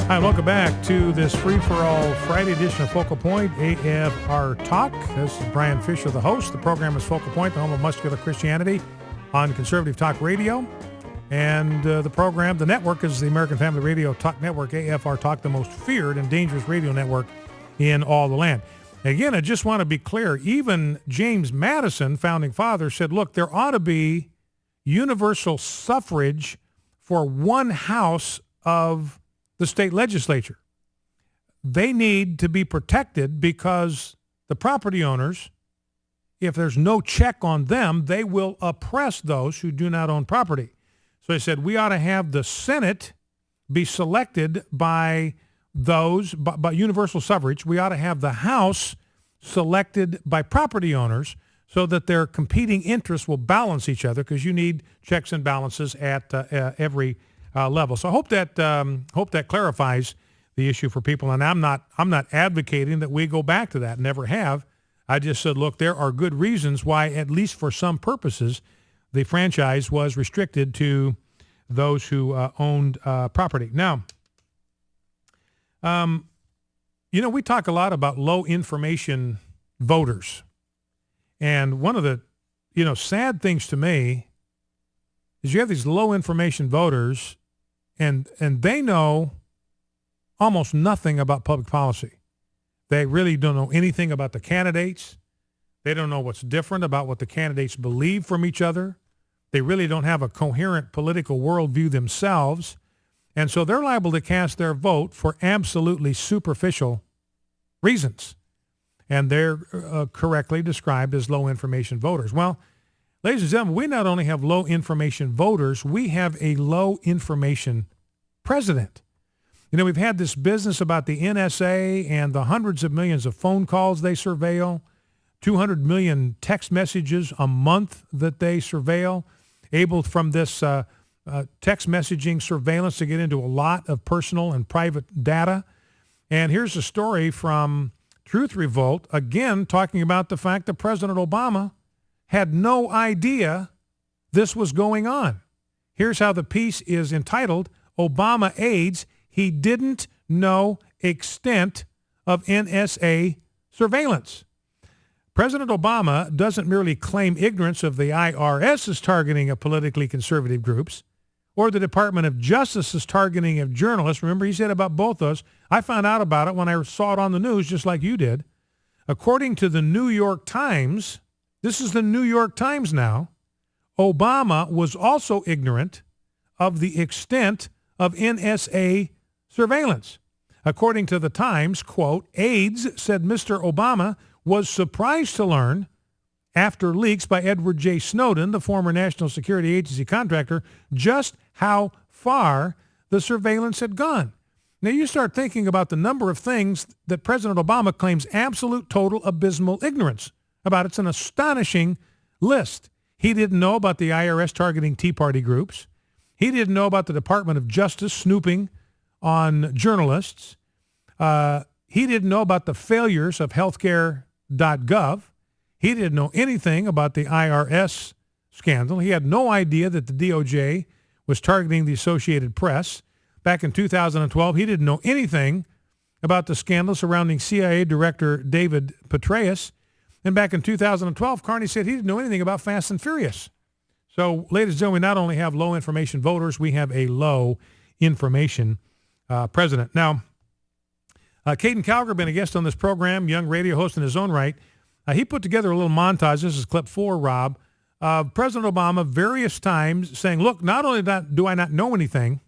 Hi, welcome back to this free-for-all Friday edition of Focal Point, AFR Talk. This is Brian Fisher, the host. The program is Focal Point, the home of muscular Christianity on Conservative Talk Radio. And the program, the network is the American Family Radio Talk Network, AFR Talk, the most feared and dangerous radio network in all the land. Again, I just want to be clear. Even James Madison, founding father, said, look, there ought to be universal suffrage for one house of the state legislature. They need to be protected because the property owners, if there's no check on them, they will oppress those who do not own property. So he said we ought to have the Senate be selected by those, by universal suffrage. We ought to have the House selected by property owners so that their competing interests will balance each other, because you need checks and balances at every level. So I hope that clarifies the issue for people. And I'm not advocating that we go back to that. Never have. I just said, look, there are good reasons why, at least for some purposes, the franchise was restricted to those who owned property. Now, we talk a lot about low information voters. And one of the, sad things to me is you have these low information voters and they know almost nothing about public policy. They really don't know anything about the candidates. They don't know what's different about what the candidates believe from each other. They really don't have a coherent political worldview themselves. And so they're liable to cast their vote for absolutely superficial reasons. And they're correctly described as low information voters. Well, ladies and gentlemen, we not only have low information voters, we have a low information president. We've had this business about the NSA and the hundreds of millions of phone calls they surveil, 200 million text messages a month that they surveil, able from this text messaging surveillance to get into a lot of personal and private data. And here's a story from Truth Revolt, again talking about the fact that President Obama had no idea this was going on. Here's how the piece is entitled, Obama Aids, He Didn't Know Extent of NSA Surveillance. President Obama doesn't merely claim ignorance of the IRS's targeting of politically conservative groups or the Department of Justice's targeting of journalists. Remember, he said about both those. I found out about it when I saw it on the news, just like you did. According to the New York Times, this is the New York Times now, Obama was also ignorant of the extent of NSA surveillance. According to the Times, quote, aides said Mr. Obama was surprised to learn after leaks by Edward J. Snowden, the former National Security Agency contractor, just how far the surveillance had gone. Now you start thinking about the number of things that President Obama claims absolute, total, abysmal ignorance about. It's an astonishing list. He didn't know about the IRS targeting Tea Party groups. He didn't know about the Department of Justice snooping on journalists. He didn't know about the failures of healthcare.gov. He didn't know anything about the IRS scandal. He had no idea that the DOJ was targeting the Associated Press. Back in 2012, he didn't know anything about the scandal surrounding CIA Director David Petraeus. And back in 2012, Carney said he didn't know anything about Fast and Furious. So, ladies and gentlemen, we not only have low information voters, we have a low information president. Now, Caden Calgar, been a guest on this program, young radio host in his own right. He put together a little montage. This is clip 4, Rob, of President Obama various times saying, look, not only do I not know anything,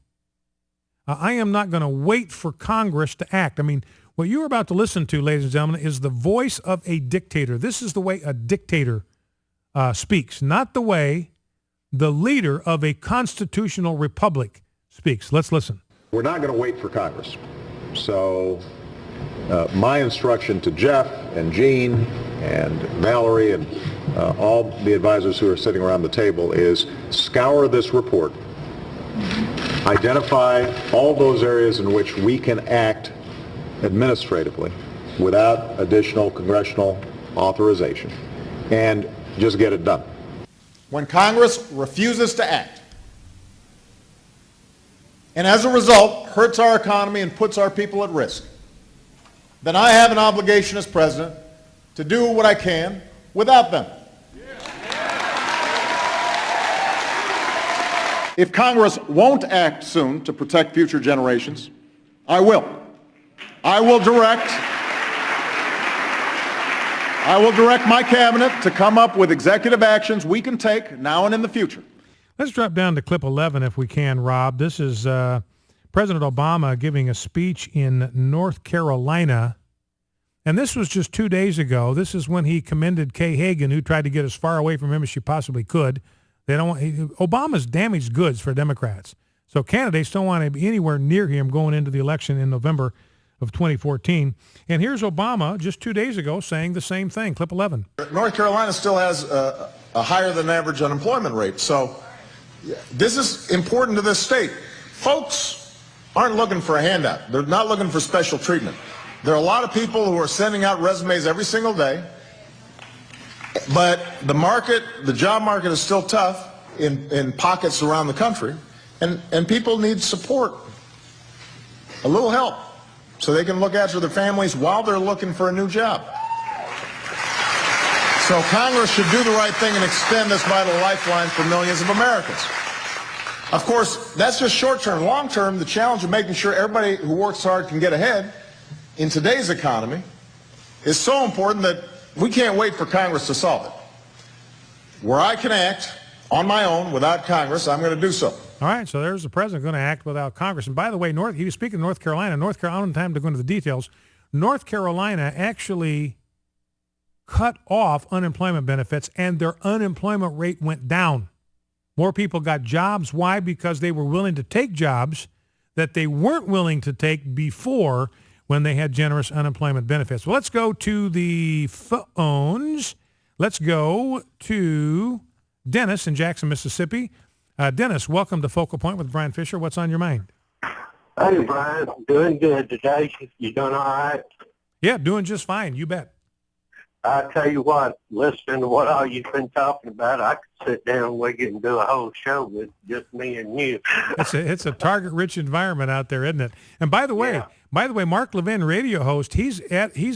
I am not going to wait for Congress to act. I mean, what you're about to listen to, ladies and gentlemen, is the voice of a dictator. This is the way a dictator speaks, not the way the leader of a constitutional republic speaks. Let's listen. We're not going to wait for Congress. So my instruction to Jeff and Gene and Valerie and all the advisors who are sitting around the table is scour this report, identify all those areas in which we can act administratively without additional congressional authorization, and just get it done. When Congress refuses to act, and as a result hurts our economy and puts our people at risk, then I have an obligation as president to do what I can without them. If Congress won't act soon to protect future generations, I will. I will direct my cabinet to come up with executive actions we can take now and in the future. Let's drop down to clip 11 if we can, Rob. This is President Obama giving a speech in North Carolina. And this was just 2 days ago. This is when he commended Kay Hagan, who tried to get as far away from him as she possibly could. They don't want, Obama's damaged goods for Democrats. So candidates don't want to be anywhere near him going into the election in November of 2014. And here's Obama just 2 days ago saying the same thing. Clip 11. North Carolina still has a higher than average unemployment rate. So this is important to this state. Folks aren't looking for a handout. They're not looking for special treatment. There are a lot of people who are sending out resumes every single day. But the job market is still tough in pockets around the country, and people need support, a little help, so they can look after their families while they're looking for a new job. So Congress should do the right thing and extend this vital lifeline for millions of Americans. Of course, that's just short term. Long term, the challenge of making sure everybody who works hard can get ahead in today's economy is so important that we can't wait for Congress to solve it. Where I can act on my own without Congress, I'm going to do so. All right, so there's the president going to act without Congress. And by the way, he was speaking of North Carolina. I don't have time to go into the details. North Carolina actually cut off unemployment benefits, and their unemployment rate went down. More people got jobs. Why? Because they were willing to take jobs that they weren't willing to take before when they had generous unemployment benefits. Well, let's go to the phones. Let's go to Dennis in Jackson, Mississippi. Dennis, welcome to Focal Point with Brian Fisher. What's on your mind? Hey, Brian. I'm doing good today. You doing all right? Yeah, doing just fine. You bet. I tell you what, listening to what all you've been talking about, I could sit down with you and do a whole show with just me and you. It's a target-rich environment out there, isn't it? And by the way, Mark Levin, radio host, he's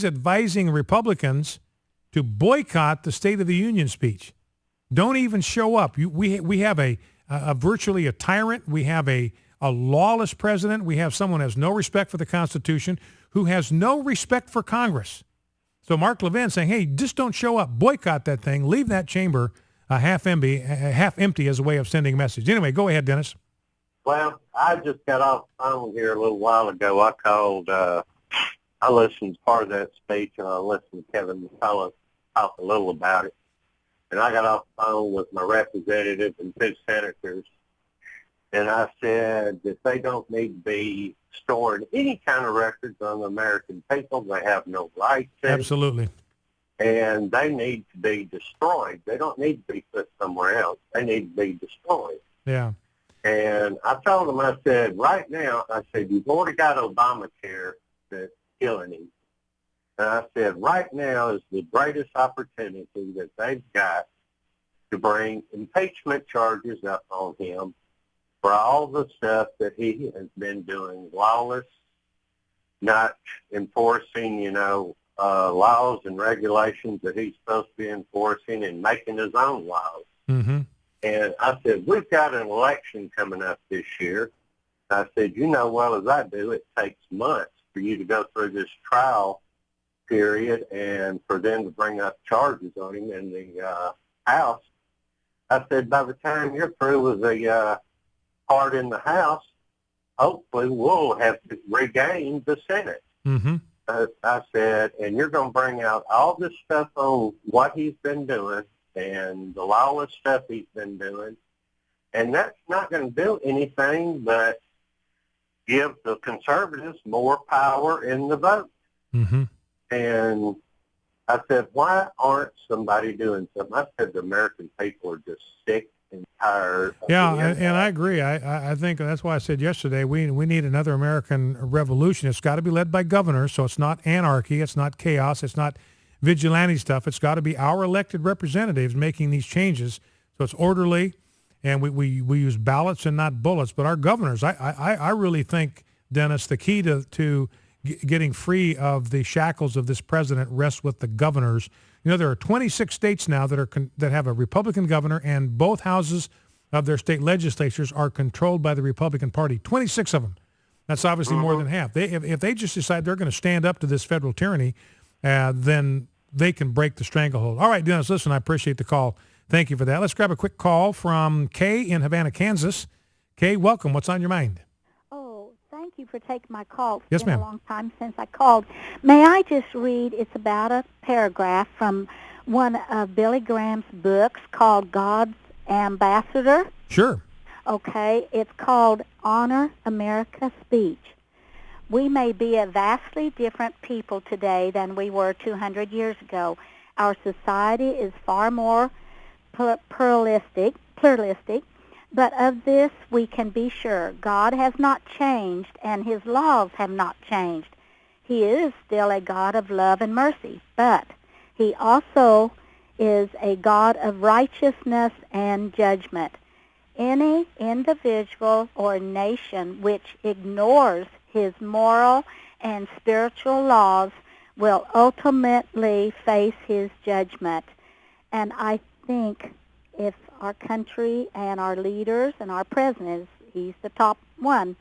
advising Republicans to boycott the State of the Union speech. Don't even show up. We have a virtually a tyrant. We have a lawless president. We have someone who has no respect for the Constitution, who has no respect for Congress. So Mark Levin saying, hey, just don't show up. Boycott that thing. Leave that chamber half empty as a way of sending a message. Anyway, go ahead, Dennis. Well, I just got off the phone here a little while ago. I called, I listened to part of that speech, and I listened to Kevin McCullough talk a little about it. And I got off the phone with my representative and 2 senators, and I said that they don't need to be storing any kind of records on the American people. They have no right to. Absolutely. And they need to be destroyed. They don't need to be put somewhere else. They need to be destroyed. Yeah. And I told them, I said, right now, I said, you've already got Obamacare that's killing him. And I said, right now is the greatest opportunity that they've got to bring impeachment charges up on him for all the stuff that he has been doing, lawless, not enforcing, laws and regulations that he's supposed to be enforcing, and making his own laws. Mm-hmm. And I said, we've got an election coming up this year. I said, you know well as I do, it takes months for you to go through this trial period and for them to bring up charges on him in the House. I said, by the time you're through with the part in the House, hopefully we'll have regained the Senate. Mm-hmm. I said, and you're going to bring out all this stuff on what he's been doing and the lawless stuff he's been doing, and that's not going to do anything but give the conservatives more power in the vote. Mm-hmm. And I said, why aren't somebody doing something? I said, the American people are just sick and tired. Yeah, and I agree. I think that's why I said yesterday we need another American revolution. It's got to be led by governors, so it's not anarchy, it's not chaos, it's not vigilante stuff. It's got to be our elected representatives making these changes, so it's orderly and we use ballots and not bullets. But our governors, I really think, Dennis, the key to getting free of the shackles of this president rests with the governors. You know, there are 26 states now that have a Republican governor, and both houses of their state legislatures are controlled by the Republican Party. 26 of them. That's obviously more than half. If they just decide they're going to stand up to this federal tyranny, then they can break the stranglehold. All right, Dennis, listen, I appreciate the call. Thank you for that. Let's grab a quick call from Kay in Havana, Kansas. Kay, welcome. What's on your mind? Oh, thank you for taking my call. It's Yes, been ma'am. a long time since I called. May I just read? It's about a paragraph from one of Billy Graham's books called God's Ambassador. Sure. Okay, it's called Honor America Speech. We may be a vastly different people today than we were 200 years ago. Our society is far more pluralistic, but of this we can be sure. God has not changed, and his laws have not changed. He is still a God of love and mercy, but he also is a God of righteousness and judgment. Any individual or nation which ignores his moral and spiritual laws will ultimately face his judgment. And I think if our country and our leaders and our president, he's the top one,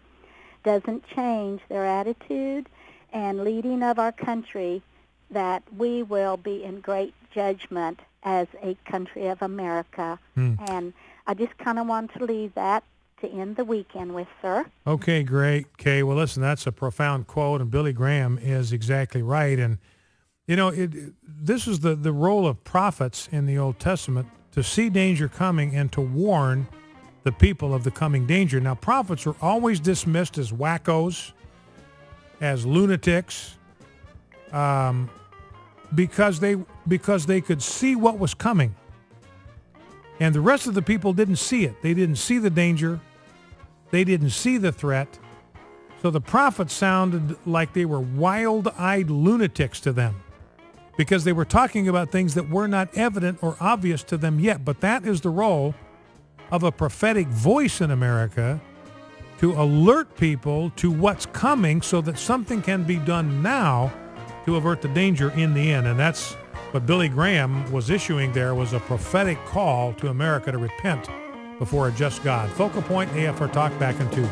doesn't change their attitude and leading of our country, that we will be in great judgment as a country of America. And I just kind of want to leave that to end the weekend with, sir. Okay, great, Kay. Well, listen, that's a profound quote, and Billy Graham is exactly right. And, you know, this is the role of prophets in the Old Testament, to see danger coming and to warn the people of the coming danger. Now, prophets are always dismissed as wackos, as lunatics, because they could see what was coming. And the rest of the people didn't see it. They didn't see the danger. They didn't see the threat. So the prophets sounded like they were wild-eyed lunatics to them, because they were talking about things that were not evident or obvious to them yet. But that is the role of a prophetic voice in America, to alert people to what's coming so that something can be done now to avert the danger in the end. And that's what Billy Graham was issuing there, was a prophetic call to America to repent before a just God. Focal Point, AFR Talk, back in 2.